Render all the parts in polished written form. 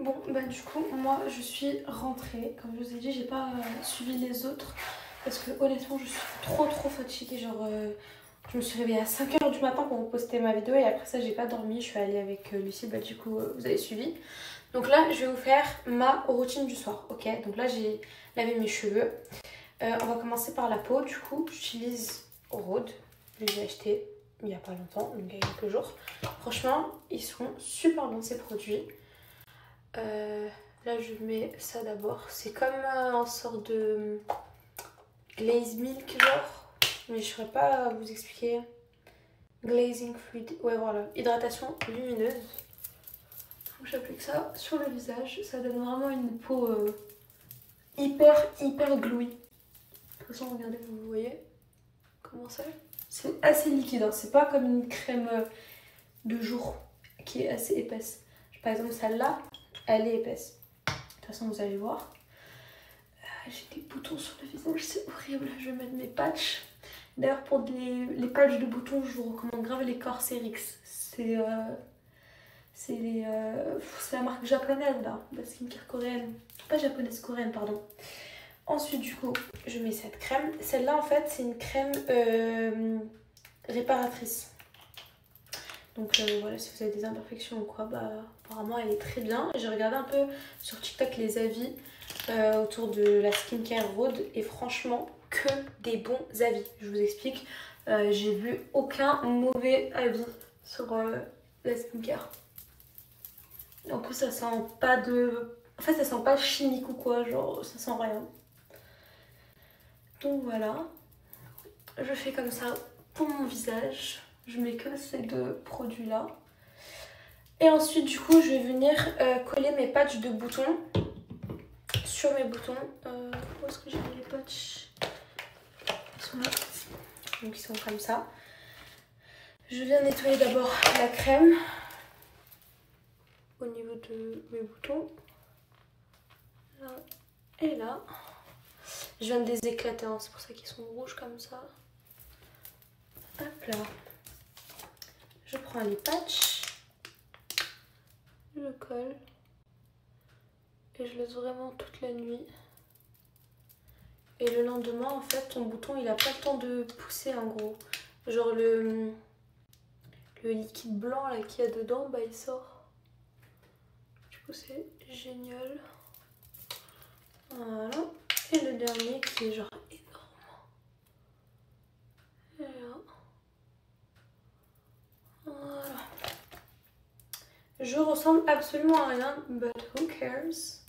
Bon, bah du coup, moi je suis rentrée. Comme je vous ai dit, j'ai pas suivi les autres. Parce que honnêtement, je suis trop fatiguée. Genre, je me suis réveillée à 5h du matin pour vous poster ma vidéo. Et après ça, j'ai pas dormi. Je suis allée avec Lucie. Bah du coup, vous avez suivi. Donc là, je vais vous faire ma routine du soir. Ok, donc là, j'ai lavé mes cheveux. On va commencer par la peau. Du coup, j'utilise Rhode. Je les ai achetés il y a pas longtemps, donc il y a quelques jours. Franchement, ils sont super bons ces produits. Là je mets ça d'abord, c'est comme un sort de glaze milk genre, mais je ne saurais pas vous expliquer. Glazing fluid, ouais voilà, hydratation lumineuse. Donc j'applique ça sur le visage, ça donne vraiment une peau hyper glowy. De toute façon regardez, vous voyez comment c'est assez liquide, hein. C'est pas comme une crème de jour qui est assez épaisse. Par exemple celle-là, elle est épaisse. De toute façon, vous allez voir. J'ai des boutons sur le visage, c'est horrible. Je vais mettre mes patchs. D'ailleurs, pour les patchs de boutons, je vous recommande grave les Corcerix. C'est la marque japonaise, là, la skincare coréenne. Pas japonaise, coréenne, pardon. Ensuite, du coup, je mets cette crème. Celle-là, en fait, c'est une crème réparatrice. Donc voilà, si vous avez des imperfections ou quoi, bah apparemment elle est très bien. J'ai regardé un peu sur TikTok les avis autour de la skincare Rhode et franchement que des bons avis. Je vous explique, j'ai vu aucun mauvais avis sur la skincare. En plus ça sent pas de... En fait ça sent pas chimique ou quoi, genre ça sent rien. Donc voilà, je fais comme ça pour mon visage. Je mets que ces deux produits là. Et ensuite du coup je vais venir coller mes patchs de boutons sur mes boutons. Où est-ce que j'ai mis les patchs? Ils sont là. Donc ils sont comme ça. Je viens nettoyer d'abord la crème au niveau de mes boutons. Là et là. Je viens de les éclater, hein. C'est pour ça qu'ils sont rouges comme ça. Hop là. Je prends les patchs, je le colle et je laisse vraiment toute la nuit. Et le lendemain, en fait, ton bouton, il a pas le temps de pousser en gros. Genre le liquide blanc là qu'il y a dedans, bah il sort. Du coup, c'est génial. Voilà. Et le dernier qui est genre énorme. Et là. Voilà. Je ressemble absolument à rien, but who cares.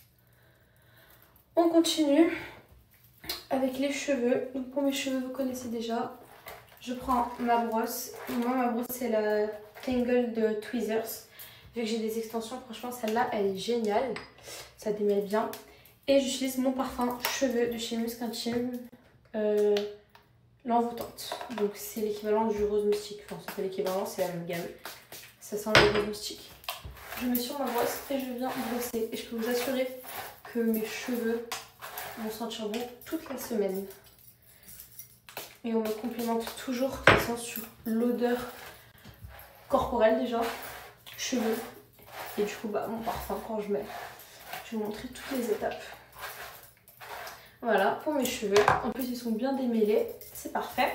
On continue avec les cheveux. Donc pour mes cheveux, vous connaissez déjà. Je prends ma brosse. Moi, ma brosse, c'est la Tangle de Tweezers. Vu que j'ai des extensions, franchement, celle-là, elle est géniale. Ça démêle bien. Et j'utilise mon parfum cheveux de chez Musk Intime. L'envoûtante. Donc c'est l'équivalent du rose mystique. Enfin, c'est pas l'équivalent, c'est la même gamme. Ça sent le rose mystique. Je mets sur ma brosse et je viens brosser. Et je peux vous assurer que mes cheveux vont sentir bon toute la semaine. Et on me complimente toujours de toute façon sur l'odeur corporelle déjà, cheveux. Et du coup, bah, mon parfum quand je mets. Je vais vous montrer toutes les étapes. Voilà, pour mes cheveux. En plus, ils sont bien démêlés. C'est parfait.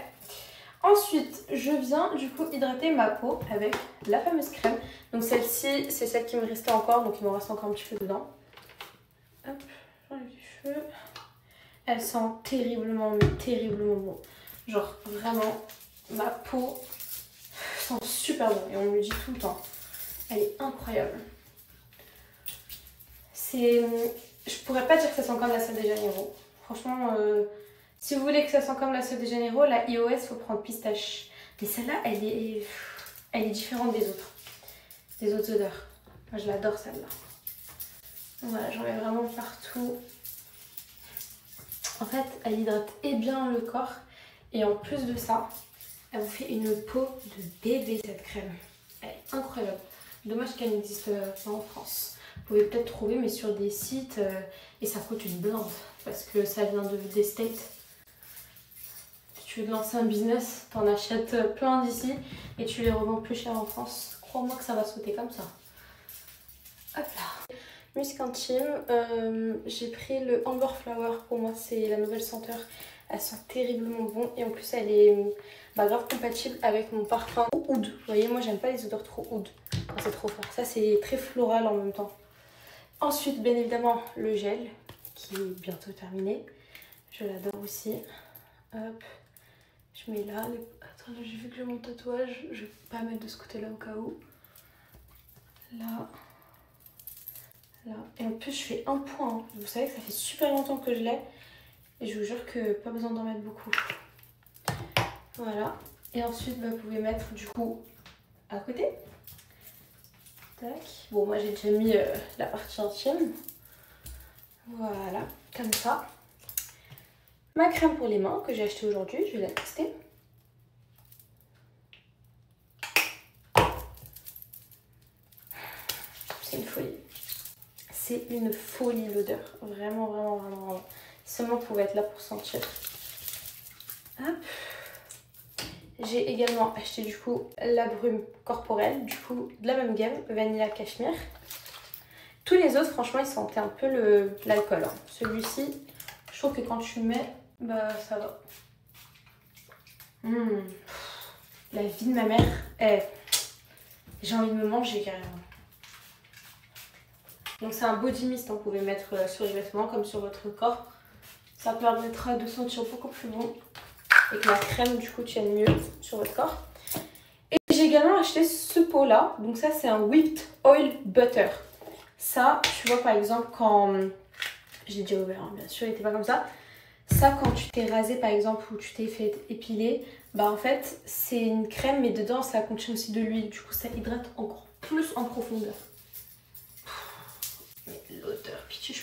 Ensuite, je viens du coup hydrater ma peau avec la fameuse crème. Donc celle-ci, c'est celle qui me restait encore. Donc il m'en reste encore un petit peu dedans. Hop, j'enlève les cheveux. Elle sent terriblement, mais terriblement bon. Genre vraiment, ma peau sent super bon. Et on me le dit tout le temps. Elle est incroyable. Je pourrais pas dire que ça sent comme la Sol de Janeiro. Franchement, si vous voulez que ça sent comme la Sol de Janeiro, la iOS, il faut prendre pistache. Mais celle-là, elle est différente des autres odeurs. Moi, je l'adore celle-là. Voilà, j'en mets vraiment partout. En fait, elle hydrate et bien le corps. Et en plus de ça, elle vous fait une peau de bébé, cette crème. Elle est incroyable. Dommage qu'elle n'existe pas en France. Vous pouvez peut-être trouver, mais sur des sites, et ça coûte une blinde. Parce que ça vient des States. Si tu veux te lancer un business, t'en achètes plein d'ici et tu les revends plus cher en France. Crois-moi que ça va sauter comme ça. Hop là. Musc intime, j'ai pris le Amber Flower. Pour moi, c'est la nouvelle senteur. Elle sent terriblement bon et en plus, elle est grave compatible avec mon parfum oud. Vous voyez, moi, j'aime pas les odeurs trop oud quand c'est trop fort. Ça, c'est très floral en même temps. Ensuite, bien évidemment, le gel qui est bientôt terminé. Je l'adore aussi. Hop, je mets là. Attends, j'ai vu que j'ai mon tatouage. Je vais pas mettre de ce côté-là au cas où. Là. Là. Et en plus, je fais un point. Hein. Vous savez que ça fait super longtemps que je l'ai. Et je vous jure que pas besoin d'en mettre beaucoup. Voilà. Et ensuite, vous pouvez mettre du coup à côté. Tac. Bon, moi j'ai déjà mis la partie intime. Voilà, comme ça. Ma crème pour les mains que j'ai achetée aujourd'hui, je vais la tester. C'est une folie. C'est une folie l'odeur. Vraiment, vraiment, vraiment, vraiment. Seulement vous pouvez être là pour sentir. Hop. J'ai également acheté du coup la brume corporelle, du coup de la même gamme, Vanilla Cashmere. Tous les autres, franchement, ils sentaient un peu l'alcool. Hein. Celui-ci, je trouve que quand tu le mets, bah ça va. La vie de ma mère, j'ai envie de me manger carrément. Donc c'est un body mist, hein, vous pouvez mettre sur les vêtements comme sur votre corps. Ça permettra de sentir beaucoup plus bon et que la crème du coup tienne mieux sur votre corps. Et j'ai également acheté ce pot là, donc ça c'est un Whipped Oil Butter. Ça, tu vois par exemple quand, j'ai déjà ouvert hein, bien sûr, il n'était pas comme ça. Ça quand tu t'es rasé par exemple ou tu t'es fait épiler, bah en fait c'est une crème mais dedans ça contient aussi de l'huile, du coup ça hydrate encore plus en profondeur. Mais l'odeur, pitié,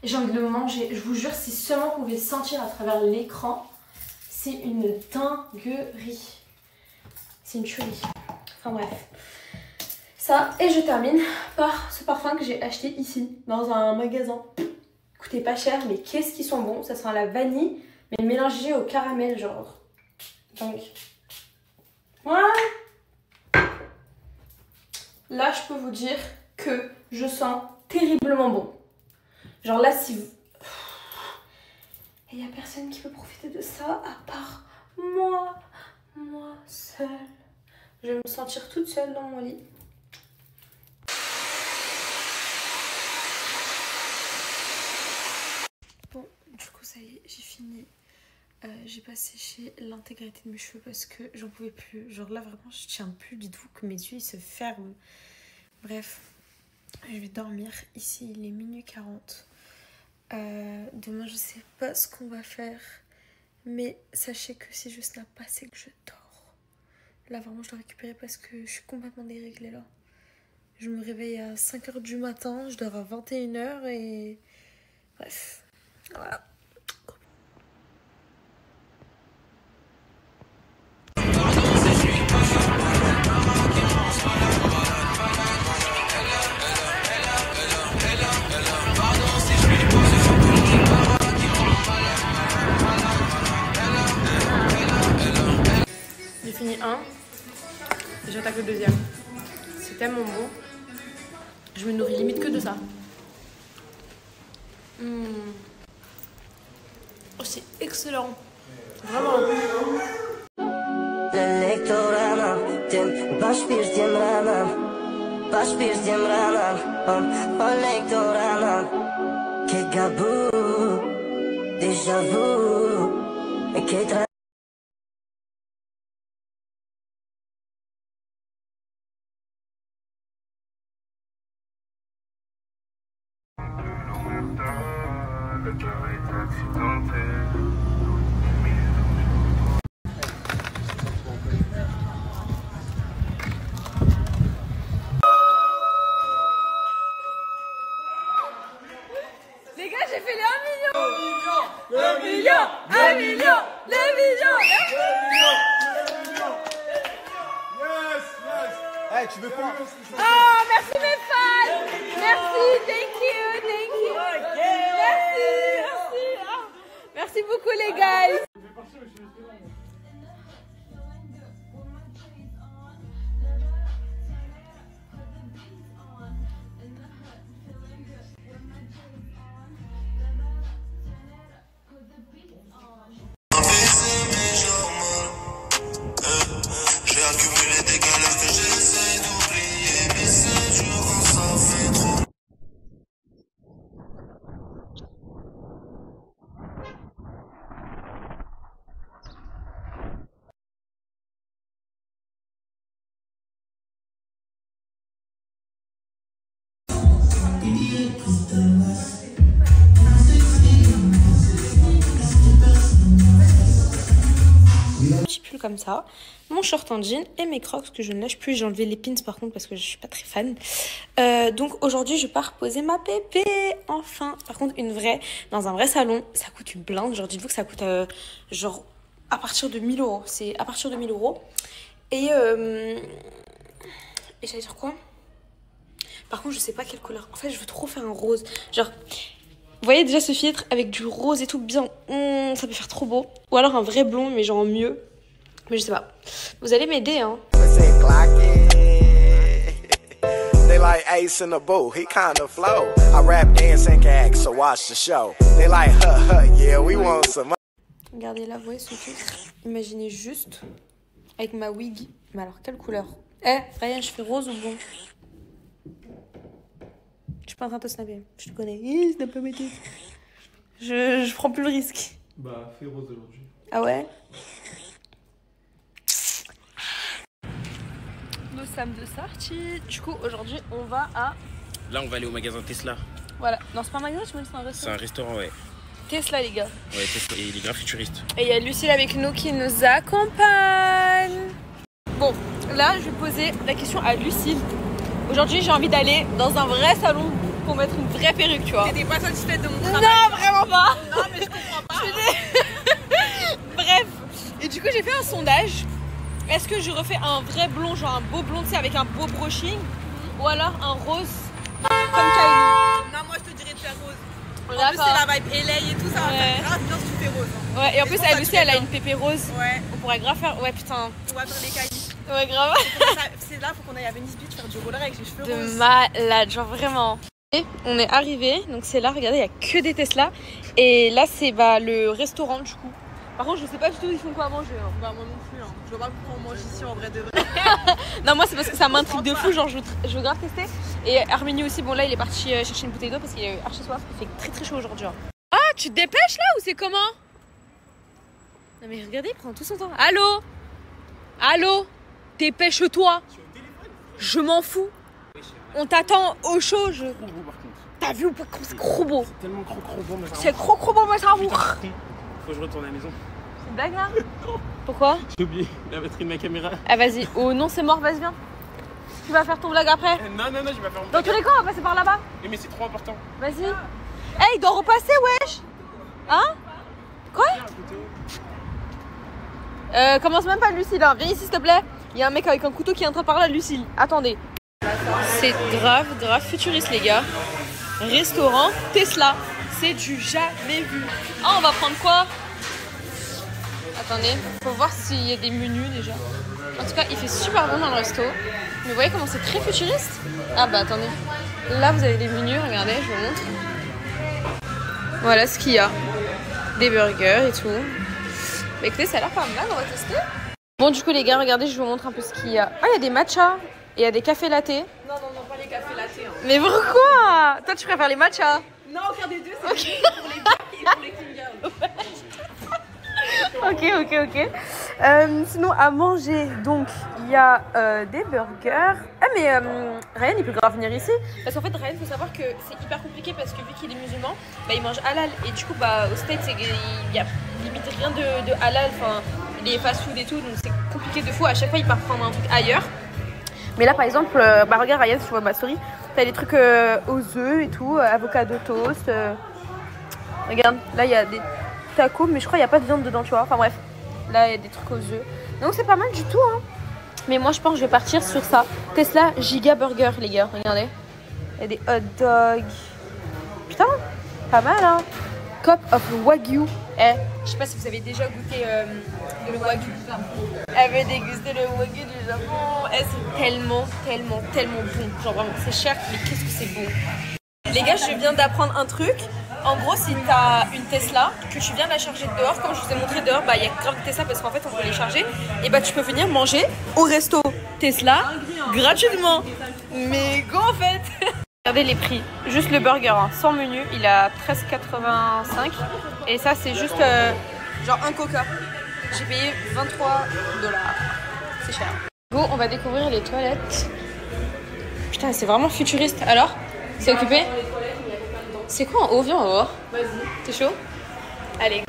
j'ai envie de le manger. Je vous jure, si seulement vous pouvez le sentir à travers l'écran, c'est une dinguerie. C'est une tuerie. Enfin bref. Ça, et je termine par ce parfum que j'ai acheté ici, dans un magasin. Coûtait pas cher, mais qu'est-ce qu'ils sont bons. Ça sent la vanille, mais mélangé au caramel, genre. Donc, voilà. Là, je peux vous dire que je sens terriblement bon. Genre là, si vous... Il n'y a personne qui peut profiter de ça à part moi. Moi seule. Je vais me sentir toute seule dans mon lit. Bon, du coup, ça y est, j'ai fini. J'ai pas séché l'intégralité de mes cheveux parce que j'en pouvais plus. Genre là, vraiment, je tiens plus. Dites-vous que mes yeux, ils se ferment. Bref, je vais dormir. Ici, il est minuit 40. Demain, je sais pas ce qu'on va faire. Mais sachez que si je snap pas, c'est que je dors. Là, vraiment, je dois récupérer parce que je suis complètement déréglée là. Je me réveille à 5 h du matin, je dors à 21 h et... Bref, voilà. J'ai fini un, et j'attaque le deuxième. C'est tellement bon. Je me nourris limite que de ça. Oh, c'est excellent. Vraiment. Les gars, j'ai fait les 1 million. 1 million, 1 million, 2 millions. Yes, yes. Hey, tu veux quoi? Oh, merci mes fans. Merci, thank you, thank you. Merci, merci. Oh, merci beaucoup les gars. comme ça, mon short en jean et mes crocs que je ne lâche plus. J'ai enlevé les pins par contre parce que je suis pas très fan. Donc aujourd'hui je pars poser ma pépé, enfin. Par contre une vraie, dans un vrai salon, ça coûte une blinde. Genre dites-vous que ça coûte genre à partir de 1000 euros. C'est à partir de 1000 euros. Et j'allais dire quoi? Par contre je sais pas quelle couleur. En fait je veux trop faire un rose. Genre... Vous voyez déjà ce filtre avec du rose et tout bien, ça peut faire trop beau. Ou alors un vrai blond mais genre mieux. Mais je sais pas. Vous allez m'aider hein. They like Ace in the booth, he kinda flow. I rap, dance and act, so watch the show. They like, yeah, we want some. Regardez là, vous voyez ce filtre. Imaginez juste avec ma wig. Mais alors quelle couleur? Ryan, je fais rose ou blond? Je suis pas en train de te snapper, je te connais. Snap pas mes têtes. Je prends plus le risque. Bah, fais rose aujourd'hui. Ah ouais? Nous sommes de sortie. Du coup, aujourd'hui, on va à... Là, on va aller au magasin Tesla. Voilà. Non, c'est pas un magasin, tu me dis c'est un restaurant. C'est un restaurant, ouais. Tesla, les gars. Ouais, Tesla. Et il est grave futuriste. Et il y a Lucille avec nous qui nous accompagne. Bon, là, je vais poser la question à Lucille. Aujourd'hui, j'ai envie d'aller dans un vrai salon pour mettre une vraie perruque, tu vois. T'es pas satisfaite de mon travail? Non, vraiment pas. Non, mais je comprends pas. Bref. Et du coup, j'ai fait un sondage. Est-ce que je refais un vrai blond, genre un beau blond, tu sais, avec un beau brushing, ou alors un rose comme Kylie? Non, moi, je te dirais de faire rose. En plus, D'accord. c'est la vibe LA et tout, ça va Ouais. faire grave bien si tu fais rose. Hein. Ouais, et en plus, toi, elle ça aussi, te fait elle a bien. une pépé rose. Ouais. On pourrait grave faire. Ouais, putain. On va faire les Kylie. Ouais, grave. C'est là, faut qu'on aille à Venice Beach faire du roller avec les cheveux De roses. malade, genre vraiment. Et on est arrivé, donc c'est là, regardez, il n'y a que des Tesla. Et là, c'est le restaurant du coup. Par contre, je sais pas du tout ils font quoi à manger. Hein. Bah, moi non plus. Hein. Je vois pas pourquoi on mange ici en vrai de vrai. Non, moi c'est parce que ça m'intrigue de fou, genre je veux grave tester. Et Arménie aussi, bon là il est parti chercher une bouteille d'eau parce qu'il est archi soif. Il fait très très chaud aujourd'hui. Hein. Ah, tu te dépêches là ou c'est comment? Non mais regardez, il prend tout son temps. Allô? Allô? Dépêche-toi. Je m'en fous. On t'attend au chaud. T'as vu ou pas? C'est trop beau. C'est tellement bon, mais C'est trop beau, moi ça roule. Faut que je retourne à la maison. C'est une blague là? Pourquoi? J'ai oublié la batterie de ma caméra. Ah vas-y, oh non c'est mort, vas-y viens. Tu vas faire ton vlog après? Non, je vais pas faire mon Dans tous les cas on va passer par là-bas. Mais c'est trop important. Vas-y. Hey, il doit repasser wesh. Hein? Quoi? Commence même pas Lucille là, viens ici s'il te plaît. Il y a un mec avec un couteau qui est en train de parler à Lucille. Attendez. C'est grave futuriste les gars. Restaurant Tesla. C'est du jamais vu. Ah, on va prendre quoi? Attendez, faut voir s'il y a des menus déjà. En tout cas, il fait super bon dans le resto. Mais vous voyez comment c'est très futuriste? Ah bah attendez. Là, vous avez des menus, regardez, je vous montre. Voilà ce qu'il y a. Des burgers et tout. Mais écoutez, ça a l'air pas mal, on va tester. Bon, du coup, les gars, regardez, je vous montre un peu ce qu'il y a. Ah, il y a des matchas. Et il y a des cafés latte. Non, pas les cafés latte. Hein. Mais pourquoi? Toi, tu préfères les matchas? Non, aucun des deux, c'est okay. Pour les black et pour les clean girls. Ok. Sinon, à manger, donc, il y a des burgers. Ah, mais Ryan, il peut grave venir ici. Parce qu'en fait, Ryan, il faut savoir que c'est hyper compliqué parce que vu qu'il est musulman, bah, il mange halal. Et du coup, bah, au States, il y a limite rien de halal. Enfin, les fast-food et tout, donc c'est compliqué de fou. À chaque fois, il part prendre un truc ailleurs. Mais là, par exemple, bah, regarde, Ryan, si tu vois ma story, t'as des trucs aux œufs et tout, avocado toast. Regarde, là, il y a des tacos, mais je crois qu'il n'y a pas de viande dedans, tu vois. Enfin bref, là, il y a des trucs aux œufs. Donc, c'est pas mal du tout, hein. Mais moi, je pense que je vais partir sur ça. Tesla Giga Burger, les gars. Regardez. Il y a des hot dogs. Putain, pas mal, hein. Cup of Wagyu. Je sais pas si vous avez déjà goûté le Wagyu du Japon. Elle veut déguster le Wagyu du Japon. C'est tellement bon. Genre vraiment, c'est cher, mais qu'est-ce que c'est bon. Les gars, je viens d'apprendre un truc. En gros, si t'as une Tesla, que tu viens de la charger dehors, comme je vous ai montré dehors, bah il y a grave de Tesla parce qu'en fait on peut les charger. Et bah tu peux venir manger au resto Tesla gratuitement. Mais go en fait. Regardez les prix. Juste le burger, hein, sans menu, il a 13,85. Et ça c'est juste genre un coca. J'ai payé 23 $. C'est cher. Go, on va découvrir les toilettes. Putain, c'est vraiment futuriste. Alors, c'est occupé? C'est quoi en haut? Viens, on va voir. Vas-y. T'es chaud? Allez.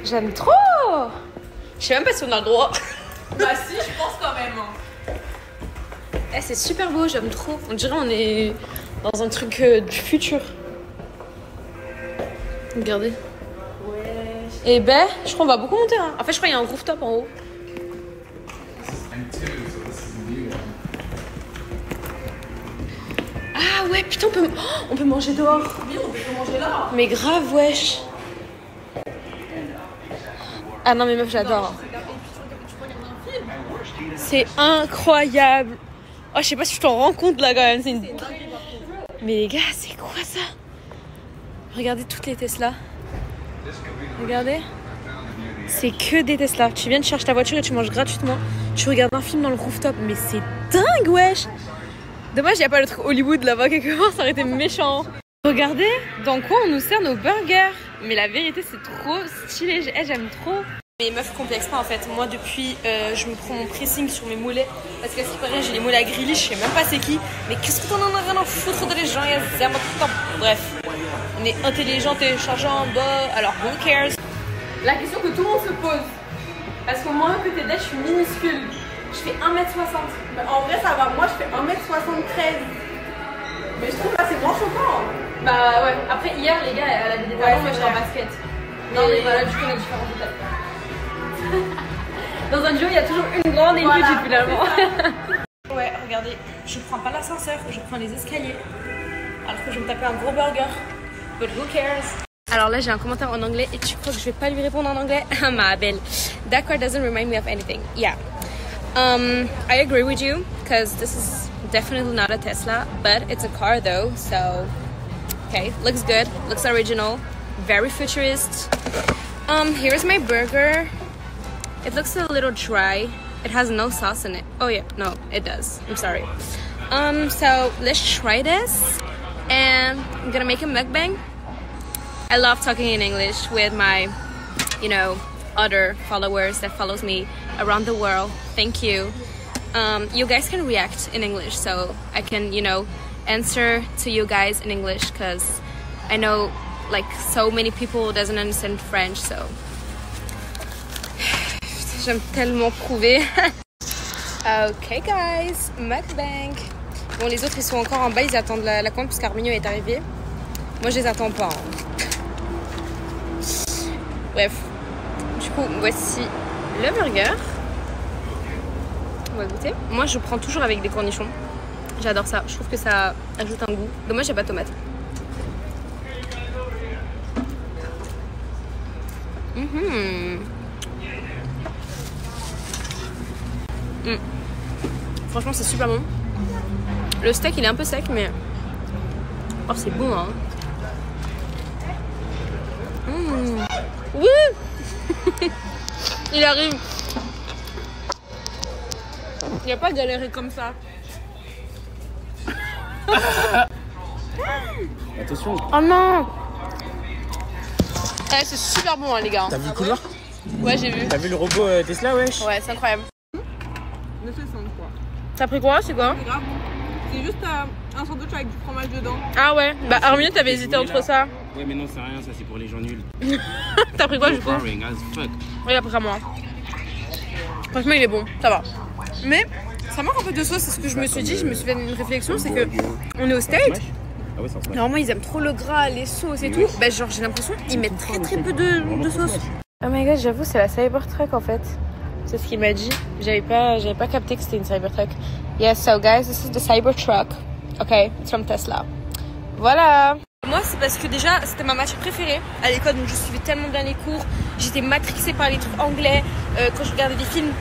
J'aime trop. Je sais même pas si on a le droit. Bah si, je pense quand même. Eh, c'est super beau, j'aime trop. On dirait on est dans un truc du futur. Regardez. Ouais. Et ben, je crois qu'on va beaucoup monter. Hein. En fait, je crois qu'il y a un rooftop en haut. Ah ouais, putain, on peut manger dehors. Oui, on peut manger là. Mais grave, wesh. Ah non, mais meuf, j'adore. C'est incroyable. Oh, je sais pas si tu t'en rends compte là quand même. C'est une... Mais les gars, c'est quoi ça? Regardez toutes les Tesla. Regardez. C'est que des Tesla. Tu viens de chercher ta voiture et tu manges gratuitement. Tu regardes un film dans le rooftop. Mais c'est dingue, wesh. Dommage, il n'y a pas le truc Hollywood là-bas quelque part. Ça aurait été méchant. Regardez dans quoi on nous sert nos burgers. Mais la vérité, c'est trop stylé. J'aime trop. Mais meuf, complexe pas en fait. Moi, depuis, je me prends mon pressing sur mes mollets. Parce qu'à ce qui paraît, j'ai les mollets à grillis. Je sais même pas c'est qui. Mais qu'est-ce que t'en as rien à foutre de les gens? Bref, on est intelligent, téléchargeant, alors who cares? La question que tout le monde se pose. Parce que moi, à côté d'elle, je suis minuscule. Je fais 1m60. Bah, en vrai, ça va. Moi, je fais 1m73. Mais je trouve là, c'est moins choquant. Bah ouais. Après, hier, les gars, elle avait des talons, moi j'étais en basket. Non, mais voilà, du coup, on a différentes étapes. Dans un duo, il y a toujours une grande et une petite finalement. Ouais, regardez, je prends pas l'ascenseur, je prends les escaliers. Alors que je vais me taper un gros burger. But who cares? Alors là, j'ai un commentaire en anglais et tu crois que je vais pas lui répondre en anglais? Ma belle. That car doesn't remind me of anything. Yeah. I agree with you because this is definitely not a Tesla, but it's a car though, so okay, looks good, looks original, very futurist. Here's my burger. It looks a little dry. It has no sauce in it. Oh yeah, no, it does. I'm sorry. So let's try this, and I'm gonna make a mukbang. I love talking in English with my, you know, other followers that follows me around the world. Thank you. You guys can react in English, so I can, you know, answer to you guys in English, because I know like so many people doesn't understand French, so j'aime tellement prouver. Ok guys, mukbang. Bon, les autres ils sont encore en bas, ils attendent la commande puisque Arminio est arrivé. Moi je les attends pas. Hein. Bref, du coup voici le burger. On va goûter. Moi je prends toujours avec des cornichons. J'adore ça, je trouve que ça ajoute un goût. Dommage j'ai pas de tomate. Franchement c'est super bon. Le steak il est un peu sec mais oh c'est bon hein. Oui. Il arrive. Il n'y a pas galéré comme ça. Attention. Oh non. Eh, c'est super bon hein, les gars. T'as vu le couloir? Ouais j'ai vu. T'as vu le robot Tesla, wesh? Ouais c'est incroyable. 9,60 quoi. T'as pris quoi? C'est quoi? C'est grave bon. C'est juste un sandwich avec du fromage dedans. Ah ouais. Bah Arminio t'avais hésité entre ça. Ouais mais non c'est rien, ça c'est pour les gens nuls. T'as pris quoi du coup? Boring as fuck. Oui, après à moi. Franchement, il est bon, ça va. Mais ça manque un peu de sauce, c'est ce que je me suis dit. Je me suis fait une réflexion, c'est que on est au States. Ah ouais, c'est un smash. Normalement, ils aiment trop le gras, les sauces et tout. Bah, genre, j'ai l'impression qu'ils mettent très peu de sauce. Oh my god, j'avoue, c'est la Cybertruck en fait. C'est ce qu'il m'a dit. J'avais pas capté que c'était une Cybertruck. Yes, so guys, this is the Cybertruck. Okay, it's from Tesla. Voilà. Moi, c'est parce que déjà, c'était ma matière préférée à l'école, donc je suivais tellement bien les cours. J'étais matrixée par les trucs anglais. Quand je regardais des films,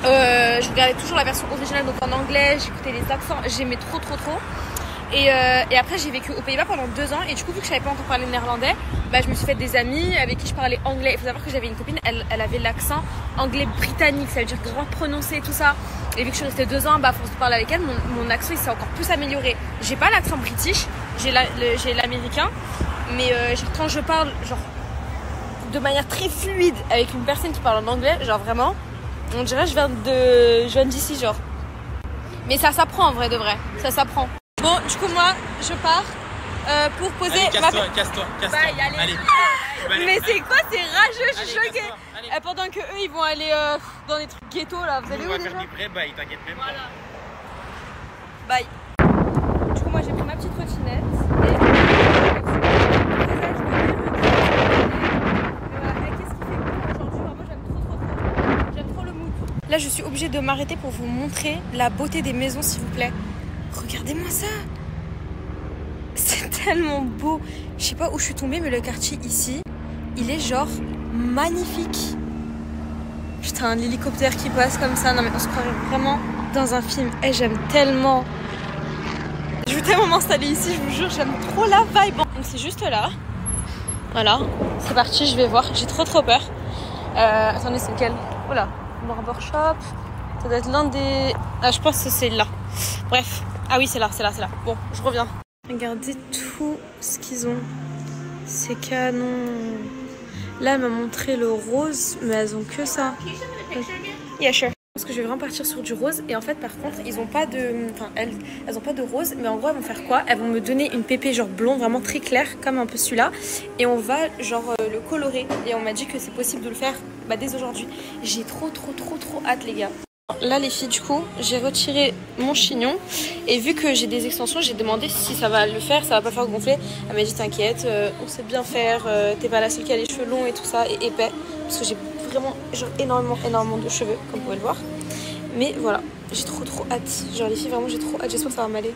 je regardais toujours la version originale, donc en anglais. J'écoutais les accents, j'aimais trop. Et après, j'ai vécu aux Pays-Bas pendant 2 ans. Et du coup, vu que je savais pas encore parler néerlandais, bah, je me suis fait des amis avec qui je parlais anglais. Il faut savoir que j'avais une copine, elle avait l'accent anglais britannique, ça veut dire grand prononcé et tout ça. Et vu que je suis restée 2 ans, bah, à force de parler avec elle, mon accent il s'est encore plus amélioré. J'ai pas l'accent british, j'ai l'américain, mais quand je parle genre de manière très fluide avec une personne qui parle en anglais, genre vraiment, on dirait je viens d'ici genre. Mais ça s'apprend en vrai de vrai, ça s'apprend. Bon, du coup moi je pars pour poser Allez, casse-toi, casse-toi. Bye, allez. Mais c'est quoi, c'est rageux, je suis choquée. Pendant que eux ils vont aller dans des trucs ghetto là, vous allez où déjà? On va faire des vrais bails, t'inquiète même pas. Bye. Du coup moi j'ai pris ma petite trottinette et là je suis obligée de m'arrêter pour vous montrer la beauté des maisons s'il vous plaît. Regardez-moi ça. C'est tellement beau. Je sais pas où je suis tombée mais le quartier ici, il est genre magnifique. Putain, l'hélicoptère qui passe comme ça. Non mais on se croirait vraiment dans un film. Et j'aime tellement. Je veux tellement m'installer ici, je vous jure, j'aime trop la vibe. Donc c'est juste là. Voilà, c'est parti, je vais voir. J'ai trop peur. Attendez, c'est lequel? Voilà, Barbershop. Ça doit être l'un des... Ah, je pense que c'est là. Bref. Ah oui, c'est là. Bon, je reviens. Regardez tout ce qu'ils ont. C'est canon. Là, elle m'a montré le rose, mais elles ont que ça. Yeah, sure. Parce que je vais vraiment partir sur du rose. Et en fait, par contre, ils ont pas de... Enfin, elles ont pas de rose. Mais en gros, elles vont faire quoi? Elles vont me donner une pépé genre blond, vraiment très clair, comme un peu celui-là. Et on va genre le colorer. Et on m'a dit que c'est possible de le faire dès aujourd'hui. J'ai trop hâte, les gars. Là les filles, du coup j'ai retiré mon chignon et vu que j'ai des extensions, j'ai demandé si ça va le faire, ça va pas faire gonfler. Elle m'a dit t'inquiète, on sait bien faire, t'es pas la seule qui a les cheveux longs et tout ça et épais, parce que j'ai vraiment genre énormément de cheveux comme vous pouvez le voir. Mais voilà, j'ai trop hâte, genre les filles vraiment j'ai trop hâte, j'espère que ça va m'aller.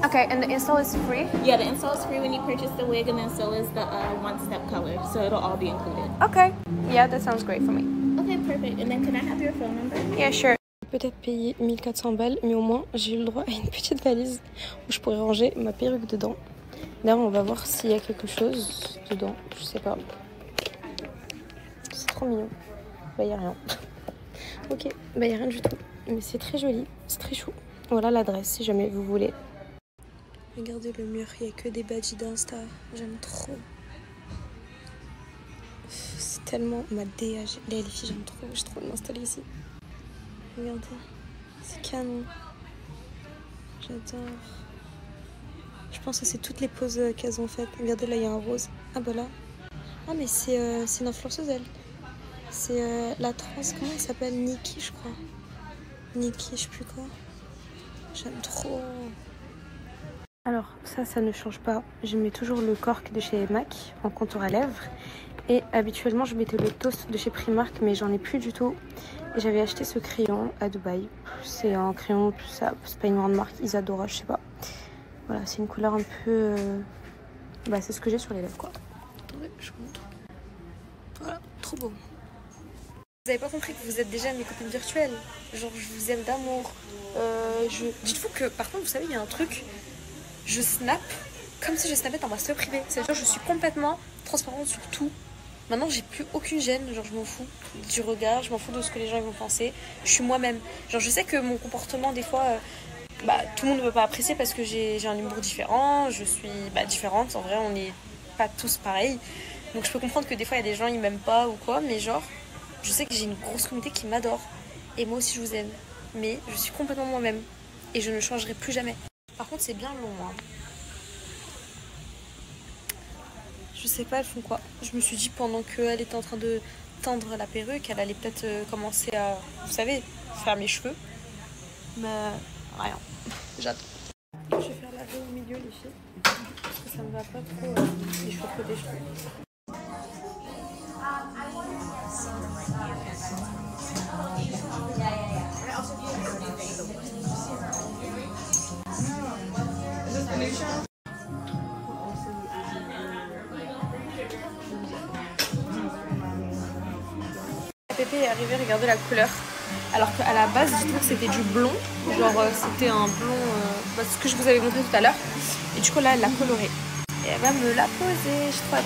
Okay, and the install is free? Yeah, the install is free when you purchase the wig, and then so is the one-step color, so it'll all be included. Okay, yeah, that sounds great for me. Okay, perfect. And then can I have your phone number? Yeah, sure. Peut-être payer 1400 balles, mais au moins j'ai eu le droit à une petite valise où je pourrais ranger ma perruque dedans. D'ailleurs, on va voir s'il y a quelque chose dedans, je sais pas. C'est trop mignon. Bah, y a rien. Ok, bah, y a rien du tout. Mais c'est très joli, c'est très chou. Voilà l'adresse si jamais vous voulez. Regardez le mur, il n'y a que des badges d'Insta. J'aime trop. C'est tellement ma DA. Les filles, j'aime trop. J'ai trop de m'installer ici. Regardez. C'est canon. J'adore. Je pense que c'est toutes les poses qu'elles ont faites. Regardez, là, il y a un rose. Ah, bah là. Ah, mais c'est une influenceuse, elle. C'est la trans. Comment elle s'appelle? Nikki, je crois. Nikki, je sais plus quoi. J'aime trop. Alors ça ne change pas, je mets toujours le cork de chez MAC en contour à lèvres et habituellement je mettais le toast de chez Primark mais j'en ai plus du tout et j'avais acheté ce crayon à Dubaï, c'est un crayon, c'est pas une grande marque, Isadora je sais pas, voilà c'est une couleur un peu, c'est ce que j'ai sur les lèvres quoi. Attendez, je vous montre, voilà, trop beau. Vous avez pas compris que vous êtes déjà mes copines virtuelles, genre je vous aime d'amour, dites-vous que par contre vous savez il y a un truc. Je snap comme si je snappais dans ma story privée. C'est-à-dire je suis complètement transparente sur tout. Maintenant j'ai plus aucune gêne. Genre je m'en fous du regard, je m'en fous de ce que les gens vont penser. Je suis moi-même. Genre je sais que mon comportement des fois tout le monde ne peut pas apprécier parce que j'ai un humour différent. Je suis différente. En vrai on n'est pas tous pareils. Donc je peux comprendre que des fois il y a des gens ils m'aiment pas ou quoi. Mais genre je sais que j'ai une grosse communauté qui m'adore. Et moi aussi je vous aime. Mais je suis complètement moi-même. Et je ne changerai plus jamais. Par contre c'est bien long hein. Je sais pas elles font quoi. Je me suis dit pendant qu'elle était en train de tendre la perruque, elle allait peut-être commencer à, vous savez, faire mes cheveux. Mais rien. J'attends. Je vais faire laver au milieu les filles. Parce que ça me va pas trop les cheveux côté cheveux. La pépé est arrivée, regardez la couleur. Alors qu'à la base, dites-vous que c'était du blond. Genre c'était un blond, ce que je vous avais montré tout à l'heure. Et du coup là, elle l'a coloré. Et elle va me la poser, je crois.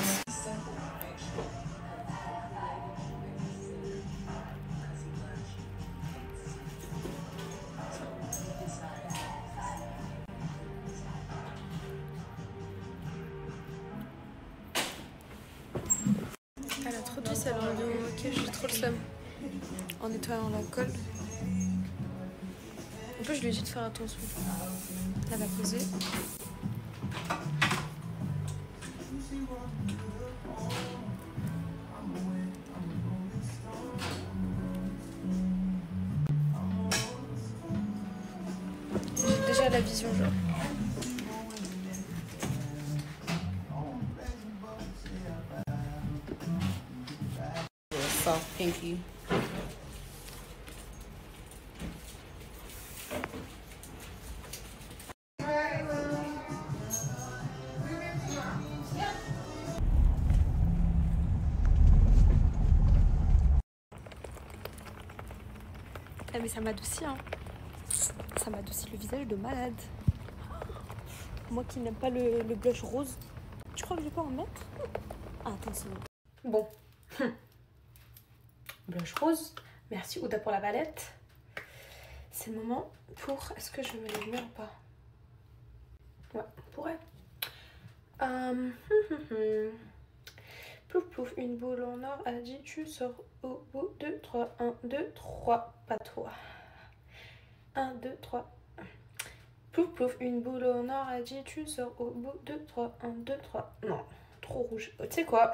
Elle a trop twist, elle a enlevé mon maquillage, j'ai trop le seum. En nettoyant la colle. plus, je lui ai dit de faire attention. Elle va poser. J'ai déjà la vision, genre. Soft pinky. Ah mais ça m'adoucit hein. Ça m'adoucit le visage de malade. Moi qui n'aime pas le blush rose. Tu crois que je peux en mettre? Ah, attends, c'est bon. Bon. Blush rose. Merci Ouda pour la palette. C'est le moment pour... Est-ce que je vais me les lumière ou pas? Ouais, on pourrait. Plouf plouf, une boule en or a dit tu sors au bout de 3. 1, 2, 3. Pas toi. 1, 2, 3. Plouf plouf, une boule en or a dit tu sors au bout de 3. 1, 2, 3. Non, trop rouge. Tu sais quoi?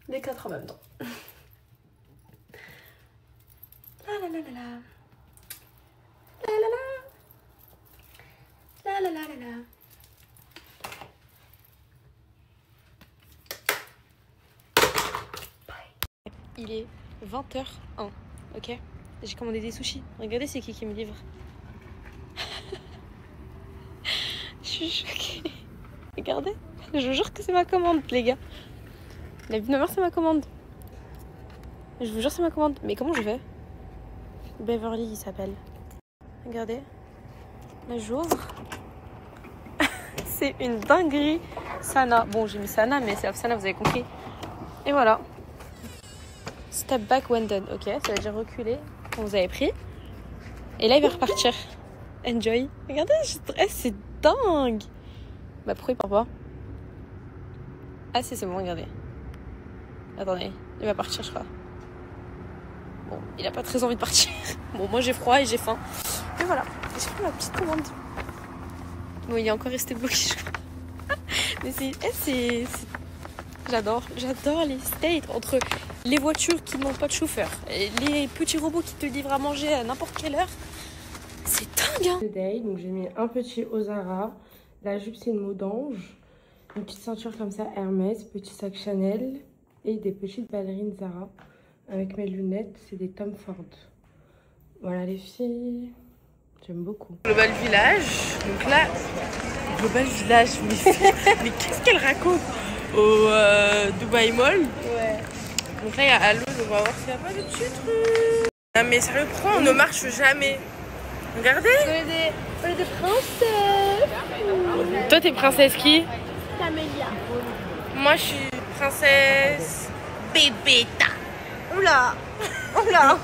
Les 4 en même temps. La la la la la. La la la. La la la la la. Il est 20h01, ok? J'ai commandé des sushis. Regardez c'est qui me livre. Je suis choquée. Regardez. Je vous jure que c'est ma commande, les gars. La vie de ma mère, c'est ma commande. Je vous jure, c'est ma commande. Mais comment je fais? Beverly, il s'appelle. Regardez. Là, j'ouvre. C'est une dinguerie. Sana. Bon, j'ai mis Sana, mais c'est Sana, vous avez compris. Et voilà. Step back when done. Ok, ça veut dire reculer quand vous avez pris. Et là, il va repartir. Enjoy. Regardez, c'est dingue. Bah, pourquoi il part pas? Ah, si, c'est bon, regardez. Attendez, il va partir, je crois. Bon, il a pas très envie de partir. Bon, moi j'ai froid et j'ai faim. Et voilà, j'ai pris ma petite commande. Bon, il est encore resté bloqué, je crois. Mais c'est... J'adore les states entre les voitures qui n'ont pas de chauffeur, et les petits robots qui te livrent à manger à n'importe quelle heure. C'est dingue, hein. Donc j'ai mis un petit au Zara. La jupe, c'est une mot d'ange. Une petite ceinture comme ça, Hermès. Petit sac Chanel. Et des petites ballerines Zara. Avec mes lunettes, c'est des Tom Ford. Voilà les filles. J'aime beaucoup. Global Village. Donc là, Global Village, mais qu'est-ce qu'elle raconte? Au Dubai Mall. Ouais. Donc là, il y a Allo, donc on va voir s'il n'y a pas de petits trucs. Non mais sérieux, pourquoi on ne marche jamais? Regardez. On est des princesses. Toi, t'es princesse qui? Camélia. Moi, je suis princesse Bébéta. Oula. Oula.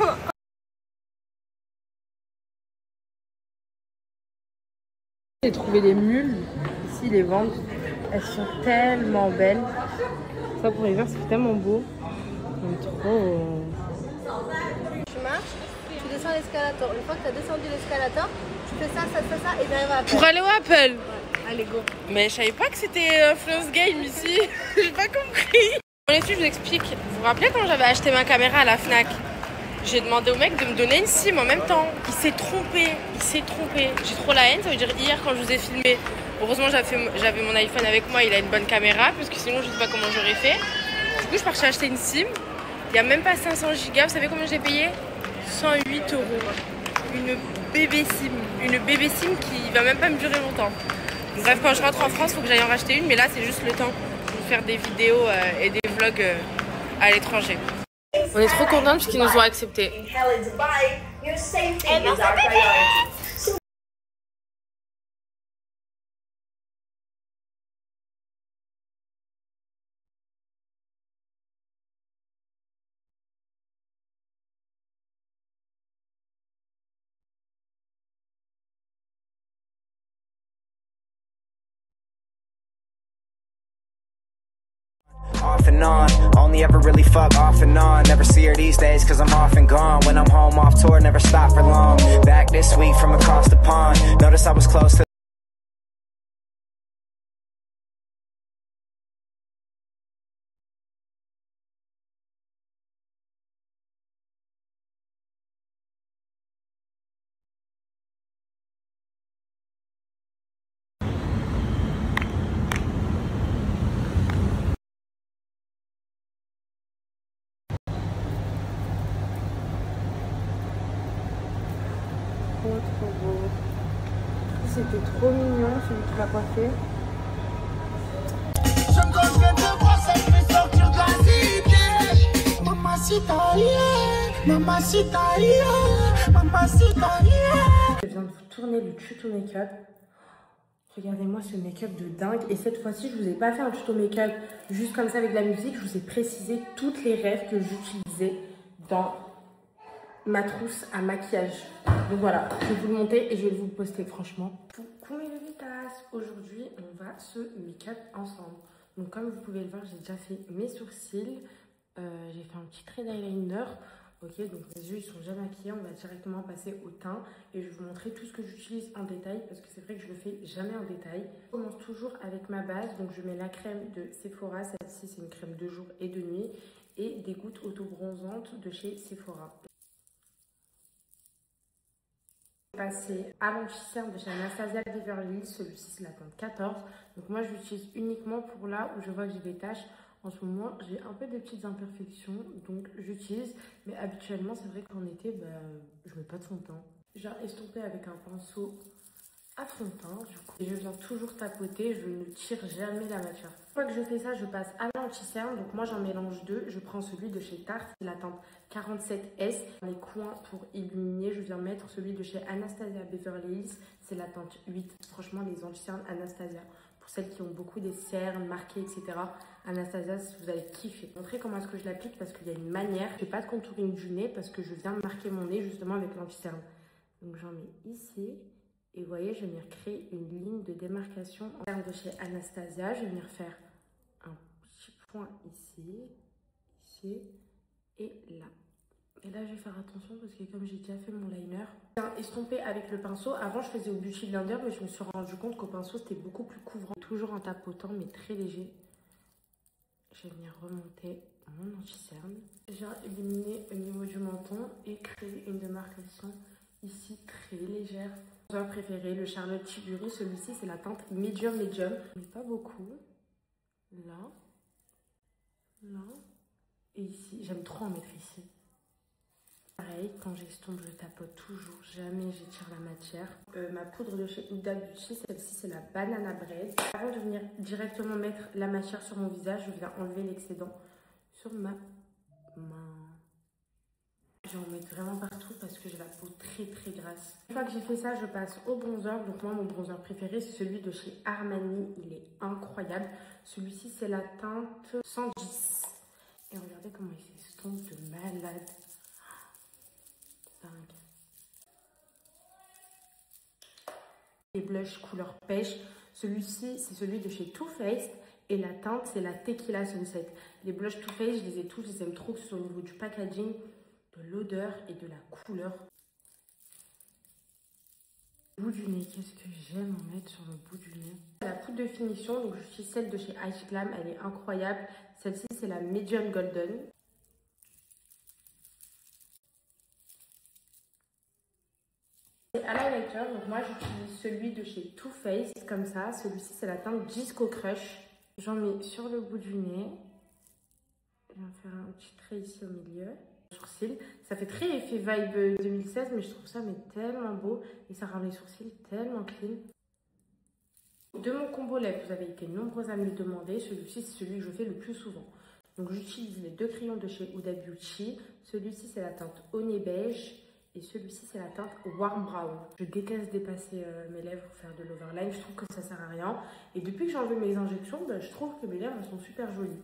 J'ai trouvé des mules. Ici, ils les vendent. Elles sont tellement belles. Ça, pour l'hiver, c'est tellement beau. Trop... Tu marches, tu descends l'escalator. Une fois que tu as descendu l'escalator, tu fais ça, et t'arrives à Apple. Pour aller au Apple? Ouais. Allez, go. Mais je savais pas que c'était Influence Game ici. J'ai pas compris. Bon, les filles, je vous explique. Vous vous rappelez quand j'avais acheté ma caméra à la Fnac? J'ai demandé au mec de me donner une SIM en même temps. Il s'est trompé. J'ai trop la haine. Ça veut dire hier quand je vous ai filmé. Heureusement j'avais mon iPhone avec moi. Il a une bonne caméra parce que sinon je sais pas comment j'aurais fait. Du coup je suis partie acheter une SIM. Il n'y a même pas 500 gigas. Vous savez combien j'ai payé? 108 €. Une bébé SIM. Une bébé SIM qui va même pas me durer longtemps. Bref, quand je rentre en France, il faut que j'aille en racheter une. Mais là, c'est juste le temps de faire des vidéos et des vlogs à l'étranger. On est trop contents parce qu'ils nous ont acceptés. and on. Only ever really fuck off and on. Never see her these days cause I'm off and gone. When I'm home off tour, never stop for long. Back this week from across the pond. Notice I was close to trop beau. C'était trop mignon celui qui l'a coiffé. Je viens de vous tourner le tuto make-up. Regardez-moi ce make-up de dingue. Et cette fois-ci, je vous ai pas fait un tuto make-up juste comme ça avec de la musique. Je vous ai précisé toutes les rêves que j'utilisais dans ma trousse à maquillage. Donc voilà, je vais vous le monter et je vais vous le poster franchement. Coucou mes Lovitas, aujourd'hui on va se make-up ensemble. Donc comme vous pouvez le voir, j'ai déjà fait mes sourcils, j'ai fait un petit trait d'eyeliner. Ok, donc mes yeux ils sont déjà maquillés, on va directement passer au teint et je vais vous montrer tout ce que j'utilise en détail parce que c'est vrai que je le fais jamais en détail. Je commence toujours avec ma base, donc je mets la crème de Sephora, celle-ci c'est une crème de jour et de nuit et des gouttes auto-bronzantes de chez Sephora. Passer à l'anti-cerne de chez Anastasia Beverly Hills, celui-ci c'est la teinte 14. Donc moi je l'utilise uniquement pour là où je vois que j'ai des taches. En ce moment j'ai un peu des petites imperfections donc j'utilise, mais habituellement c'est vrai qu'en été je mets pas de fond de teint. J'ai estompé avec un pinceau à fond de teint du coup. Et je viens toujours tapoter, je ne tire jamais la matière. Une fois que je fais ça, je passe à l'anti-cerne. Donc moi j'en mélange deux. Je prends celui de chez Tarte, la teinte 47S. Dans les coins pour illuminer, je viens mettre celui de chez Anastasia Beverly Hills, c'est la teinte 8. Franchement les anti-cernes Anastasia, pour celles qui ont beaucoup des cernes marquées etc. Anastasia, vous allez kiffer. Je vais vous montrer comment est-ce que je l'applique parce qu'il y a une manière. Je fais pas de contouring du nez parce que je viens de marquer mon nez justement avec l'anti-cerne. Donc j'en mets ici. Et vous voyez, je vais venir créer une ligne de démarcation en termes de chez Anastasia. Je vais venir faire un petit point ici, ici et là. Et là, je vais faire attention parce que comme j'ai déjà fait mon liner, j'ai estompé avec le pinceau. Avant, je faisais au Beauty Blender, mais je me suis rendu compte qu'au pinceau, c'était beaucoup plus couvrant. Toujours en tapotant, mais très léger. Je vais venir remonter mon anti-cerne. Je viens éliminer au niveau du menton et créer une démarcation ici très légère. Mon préféré, le Charlotte Tilbury, celui-ci c'est la teinte Medium Medium. Mais pas beaucoup. Là. Là. Et ici, j'aime trop en mettre ici. Pareil, quand j'estompe, je tapote toujours, jamais j'étire la matière. Ma poudre de chez Huda Beauty, celle-ci c'est la Banana Bread. Avant de venir directement mettre la matière sur mon visage, je viens enlever l'excédent sur ma main. J'en mets vraiment partout parce que j'ai la peau très très grasse. Une fois que j'ai fait ça, je passe au bronzer. Donc moi, mon bronzer préféré, c'est celui de chez Armani. Il est incroyable. Celui-ci, c'est la teinte 110. Et regardez comment il s'estompe de malade. Dingue. Les blushs couleur pêche. Celui-ci, c'est celui de chez Too Faced. Et la teinte, c'est la Tequila Sunset. Les blushs Too Faced, je les ai tous. Je les aime trop, que ce soit au niveau du packaging, de l'odeur et de la couleur. Bout du nez, qu'est-ce que j'aime en mettre sur le bout du nez. La poudre de finition, donc j'utilise celle de chez Ice Glam, elle est incroyable. Celle-ci c'est la Medium Golden. Et à l'highlighter, donc moi j'utilise celui de chez Too Faced comme ça. Celui-ci c'est la teinte Disco Crush. J'en mets sur le bout du nez. Je vais faire un petit trait ici au milieu. Sourcils, ça fait très effet vibe 2016, mais je trouve ça tellement beau et ça rend les sourcils tellement clean. De mon combo lèvres, vous avez été nombreux à me le demander. Celui-ci c'est celui que je fais le plus souvent. Donc j'utilise les deux crayons de chez Huda Beauty. Celui-ci c'est la teinte Honey Beige et celui-ci c'est la teinte Warm Brown. Je déteste dépasser mes lèvres pour faire de l'overline, je trouve que ça sert à rien. Et depuis que j'ai enlevé mes injections, je trouve que mes lèvres sont super jolies.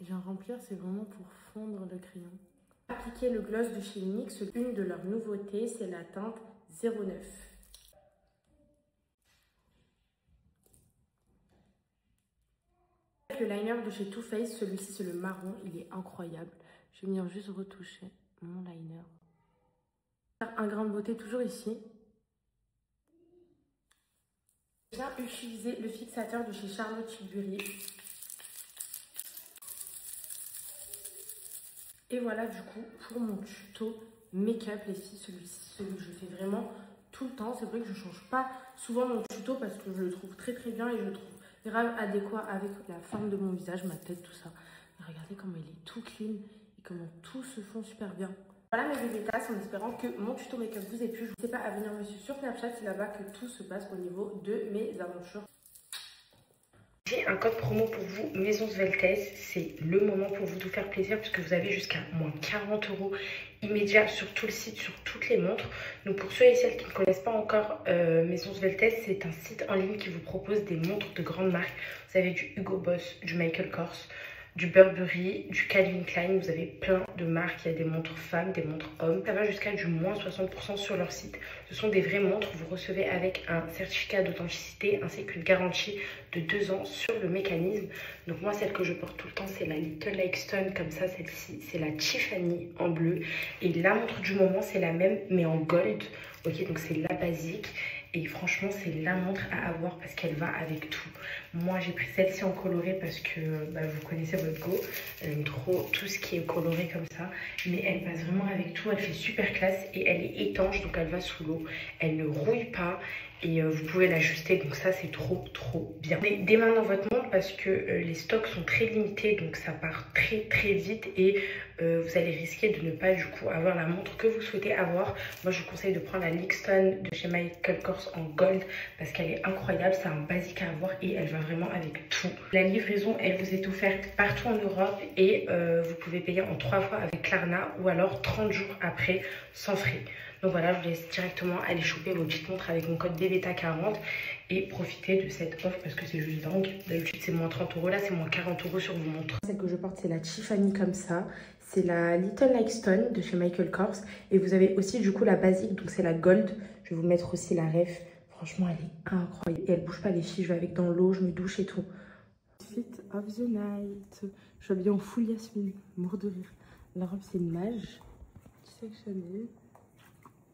Je viens remplir, c'est vraiment pour fondre le crayon. Appliquer le gloss de chez NYX, une de leurs nouveautés, c'est la teinte 09. avec le liner de chez Too Faced. Celui-ci, c'est le marron. Il est incroyable. Je vais venir juste retoucher mon liner. Un grain de beauté toujours ici. Je viens utiliser le fixateur de chez Charlotte Tilbury. Et voilà du coup pour mon tuto make-up les filles, celui que je fais vraiment tout le temps. C'est vrai que je change pas souvent mon tuto parce que je le trouve très bien et je le trouve grave adéquat avec la forme de mon visage, ma tête, tout ça. Et regardez comment il est tout clean et comment tout se fond super bien. Voilà mes bébés tasses, en espérant que mon tuto make-up vous ait plu. N'hésitez pas à venir me suivre sur Snapchat, c'est là-bas que tout se passe au niveau de mes aventures. J'ai un code promo pour vous, Maison Sveltes. C'est le moment pour vous de faire plaisir puisque vous avez jusqu'à moins 40 € immédiat sur tout le site, sur toutes les montres. Donc pour ceux et celles qui ne connaissent pas encore Maison Sveltes, c'est un site en ligne qui vous propose des montres de grandes marques. Vous avez du Hugo Boss, du Michael Kors, du Burberry, du Calvin Klein. Vous avez plein de marques. Il y a des montres femmes, des montres hommes. Ça va jusqu'à du moins 60% sur leur site. Ce sont des vraies montres. Vous recevez avec un certificat d'authenticité ainsi qu'une garantie de 2 ans sur le mécanisme. Donc moi, celle que je porte tout le temps, c'est la Little Lifestone. Comme ça, celle-ci, c'est la Tiffany en bleu. Et la montre du moment, c'est la même mais en gold. Ok, donc c'est la basique. Et franchement, c'est la montre à avoir parce qu'elle va avec tout. Moi, j'ai pris celle-ci en coloré parce que vous connaissez votre go. Elle aime trop tout ce qui est coloré comme ça. Mais elle passe vraiment avec tout. Elle fait super classe et elle est étanche. Donc, elle va sous l'eau. Elle ne rouille pas. Et vous pouvez l'ajuster. Donc, ça, c'est trop bien. Dès maintenant votre montre parce que les stocks sont très limités. Donc, ça part très vite. Et vous allez risquer de ne pas du coup avoir la montre que vous souhaitez avoir. Moi, je vous conseille de prendre la Lixton de chez Michael Kors en gold parce qu'elle est incroyable. C'est un basique à avoir et elle va vraiment avec tout. La livraison, elle vous est offerte partout en Europe et vous pouvez payer en 3 fois avec Klarna ou alors 30 jours après sans frais. Donc voilà, je vous laisse directement aller choper vos petites montres avec mon code BBTA40 et profiter de cette offre parce que c'est juste dingue. D'habitude, c'est moins 30 €. Là, c'est moins 40 € sur vos montres. Celle que je porte, c'est la Tiffany comme ça. C'est la Little Lifestone de chez Michael Kors. Et vous avez aussi du coup la basique, donc c'est la gold. Je vais vous mettre aussi la ref. Franchement, elle est incroyable. Et elle bouge pas les filles. Je vais avec dans l'eau, je me douche et tout. Fit of the night. Je suis habillée en full Yasmine. Mort de rire. La robe, c'est une mage. Petit sac Chanel.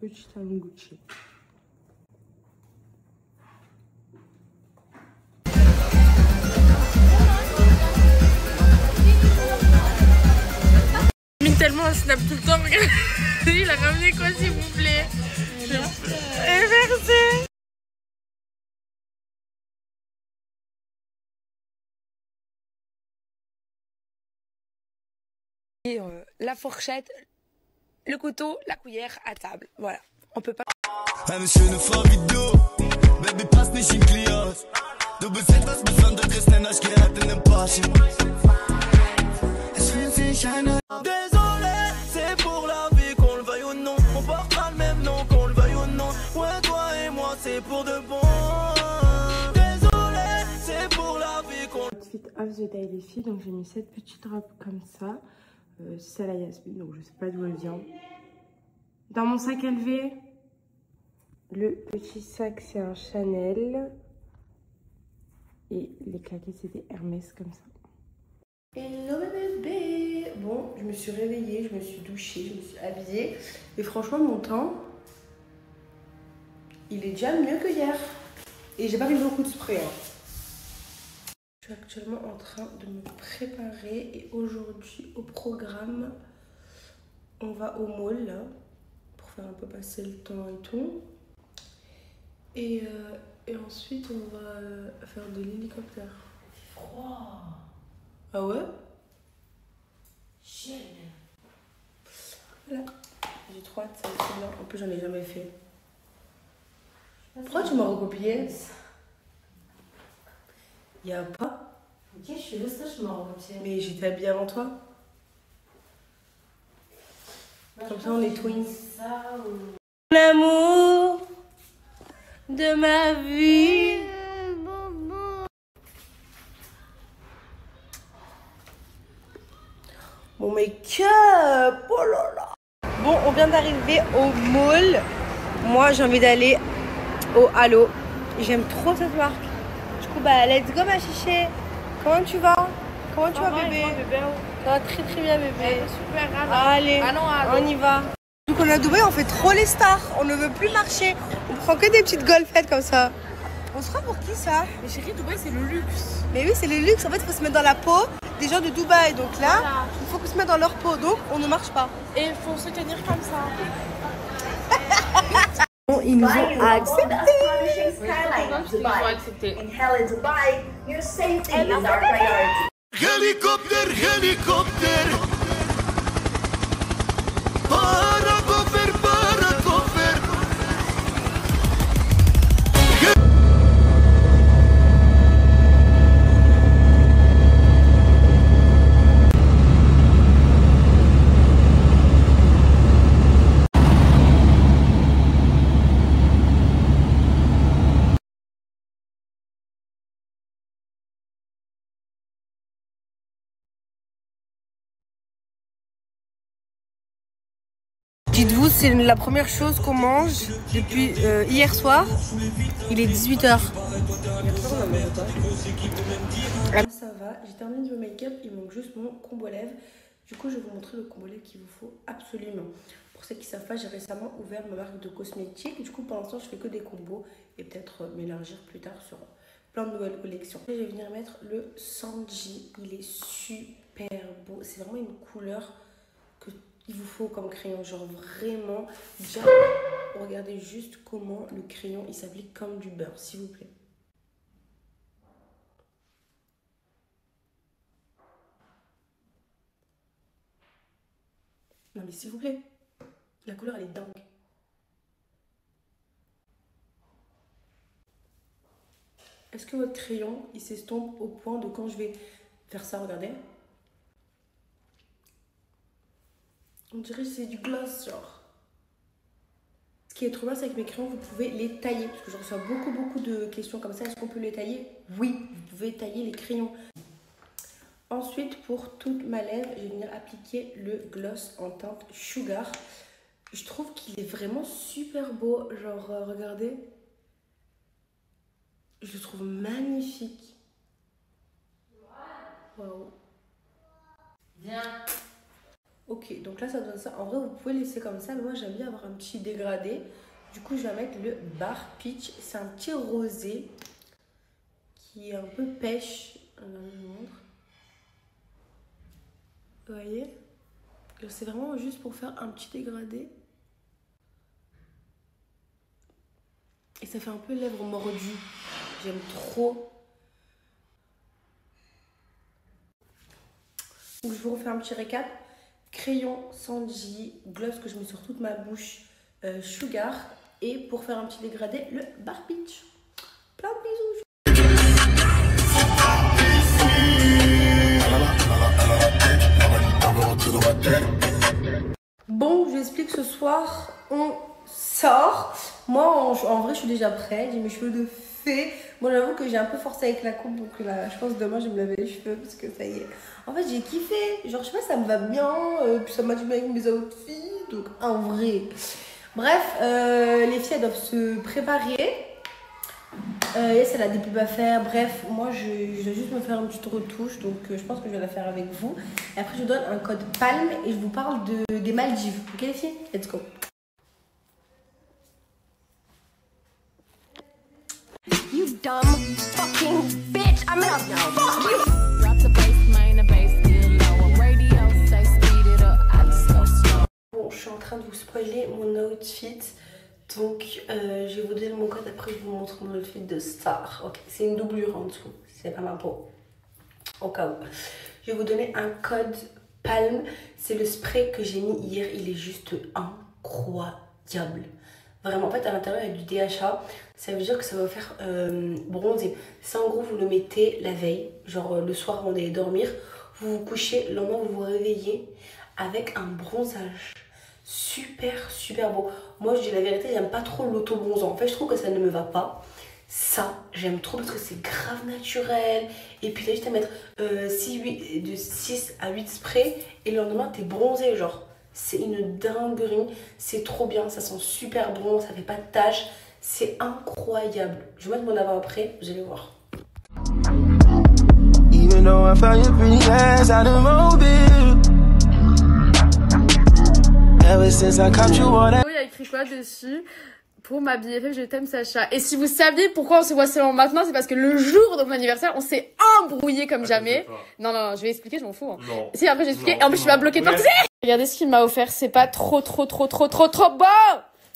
Petit talon Gucci. Tellement un snap tout le temps, regarde. Il a ramené quoi s'il vous plaît? Inversé. Et la fourchette, le couteau, la cuillère à table. Voilà, on peut pas. Hey, monsieur, eine Fahrvideo. Baby, passt nicht in Klios. Du bist etwas Besonderes, denn ich gerade in einem Porsche. Es fühlt sich einer. Désolé, c'est pour la vie, qu'on le veuille ou non. On portera le même nom, qu'on le veuille ou non. Ouais, toi et moi, c'est pour de bon. Désolé, c'est pour la vie qu'on. Outfit of the day, les filles. Donc, j'ai mis cette petite robe comme ça. C'est la Yasmine, donc je sais pas d'où elle vient. Dans mon sac élevé, le petit sac, c'est un Chanel. Et les claquettes, c'était Hermès comme ça. Hello bébé. Bon, je me suis réveillée, je me suis douchée, je me suis habillée. Et franchement, mon temps, il est déjà mieux que hier. Et j'ai pas mis beaucoup de spray. Je suis actuellement en train de me préparer. Et aujourd'hui, au programme, on va au mall là, pour faire un peu passer le temps et tout. Et ensuite, on va faire de l'hélicoptère. C'est froid. Ah ouais? Génial. Voilà. J'ai trop hâte, ça va être bien. En plus, j'en ai jamais fait. Pourquoi tu m'as recopié? Y'a pas? Ok, je suis là, ça, je m'en recopié. Mais j'étais habillée avant toi. Comme ça, on est twins. L'amour de ma vie. Mon make-up, oh là là. Bon, on vient d'arriver au mall. Moi, j'ai envie d'aller au Halo. J'aime trop cette marque. Du coup, bah, let's go ma chiché. Comment tu vas? Comment tu vas, bébé? Bébé. Ça va très très bien, bébé. Super grave. Allez, on y va. Donc on est à Dubaï, on fait trop les stars. On ne veut plus marcher. On prend que des petites golfettes comme ça. On se prend pour qui ça? Mais chérie, Dubaï c'est le luxe. Mais oui, c'est le luxe. En fait, il faut se mettre dans la peau des gens de Dubaï. Donc là, il faut qu'on se mette dans leur peau. Donc on ne marche pas. Et il faut se tenir comme ça. Bon, ils nous ont accepté. Helicopter, helicopter. Paracofer, paracofer. Dites-vous, c'est la première chose qu'on mange depuis hier soir. Il est 18h. Ça va, j'ai terminé le make-up, il manque juste mon combo lèvres. Du coup, je vais vous montrer le combo lèvres qu'il vous faut absolument. Pour ceux qui ne savent pas, j'ai récemment ouvert ma marque de cosmétiques. Du coup, pour l'instant, je fais que des combos et peut-être m'élargir plus tard sur plein de nouvelles collections. Et je vais venir mettre le Sanji. Il est super beau. C'est vraiment une couleur que il vous faut comme crayon, genre vraiment. Déjà, regardez juste comment le crayon il s'applique comme du beurre, s'il vous plaît. Non mais s'il vous plaît, la couleur elle est dingue. Est-ce que votre crayon il s'estompe au point de quand je vais faire ça, regardez. On dirait que c'est du gloss, genre. Ce qui est trop bien, c'est avec mes crayons, vous pouvez les tailler. Parce que je reçois beaucoup de questions comme ça. Est-ce qu'on peut les tailler? Oui, vous pouvez tailler les crayons. Ensuite, pour toute ma lèvre, je vais venir appliquer le gloss en teinte Sugar. Je trouve qu'il est vraiment super beau. Genre, regardez. Je le trouve magnifique. Waouh. Bien. Ok, donc là ça donne ça. En vrai, vous pouvez laisser comme ça, mais moi j'aime bien avoir un petit dégradé. Du coup, je vais mettre le Bar Peach. C'est un petit rosé qui est un peu pêche. Je vous montre. Vous voyez? C'est vraiment juste pour faire un petit dégradé. Et ça fait un peu lèvres mordues. J'aime trop. Donc je vous refais un petit récap. Crayon Sanji, gloss que je mets sur toute ma bouche, Sugar, et pour faire un petit dégradé, le Bar Peach. Plein de bisous. Bon, je vous explique, ce soir, on sort. Moi, en vrai, je suis déjà prête, j'ai mes cheveux de fée. Moi, j'avoue que j'ai un peu forcé avec la coupe, donc là, je pense demain, je vais me laver les cheveux, parce que ça y est. En fait, j'ai kiffé. Genre, je sais pas, ça me va bien. Puis ça m'a du bien avec mes outfits. Donc, en vrai. Bref, les filles, elles doivent se préparer. Yes, elle a des pubs à faire. Bref, moi, je dois juste me faire une petite retouche. Donc, je pense que je vais la faire avec vous. Et après, je vous donne un code PALM et je vous parle des Maldives. Ok, les filles? Let's go. You dumb fucking bitch. I'm gonna fuck you. Drop the bass, main, the bass, get lower. Radio, say speed it up. I just go slow. Bon, je suis en train de vous spoiler mon outfit. Donc, je vais vous donner mon code. Après, je vous montre mon outfit de star. Ok, c'est une doublure en dessous. C'est pas ma peau. Au cas où. Je vais vous donner un code PALM. C'est le spray que j'ai mis hier. Il est juste incroyable. Vraiment, en fait, à l'intérieur, il y a du DHA. Ça veut dire que ça va vous faire bronzer. Ça, en gros, vous le mettez la veille. Genre, le soir, avant d'aller dormir. Vous vous couchez, le lendemain, vous vous réveillez avec un bronzage super beau. Moi, je dis la vérité, j'aime pas trop l'auto-bronzant. En fait, je trouve que ça ne me va pas. Ça, j'aime trop parce que c'est grave naturel. Et puis, là, juste à mettre de 6 à 8 sprays. Et le lendemain, t'es bronzé, genre. C'est une dinguerie, c'est trop bien, ça sent super bon, ça fait pas de taches, c'est incroyable. Je vais mettre mon avant-après, vous allez voir. Even though I found your pretty ass out of Mobile. Ever since I caught you on that. Il y a écrit quoi dessus? Pour ma BFF, je t'aime Sacha. Et si vous saviez pourquoi on se voit seulement maintenant, c'est parce que le jour de mon anniversaire, on s'est embrouillé comme jamais. Non, je vais expliquer, je m'en fous. Hein. Non. Si, après j'ai expliqué. Et en plus, je suis pas bloquée de partir. Regardez ce qu'il m'a offert. C'est pas trop beau.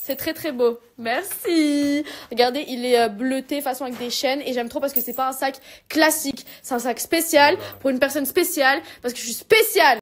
C'est très beau. Merci. Regardez, il est bleuté façon avec des chaînes. Et j'aime trop parce que c'est pas un sac classique. C'est un sac spécial pour une personne spéciale. Parce que je suis spéciale.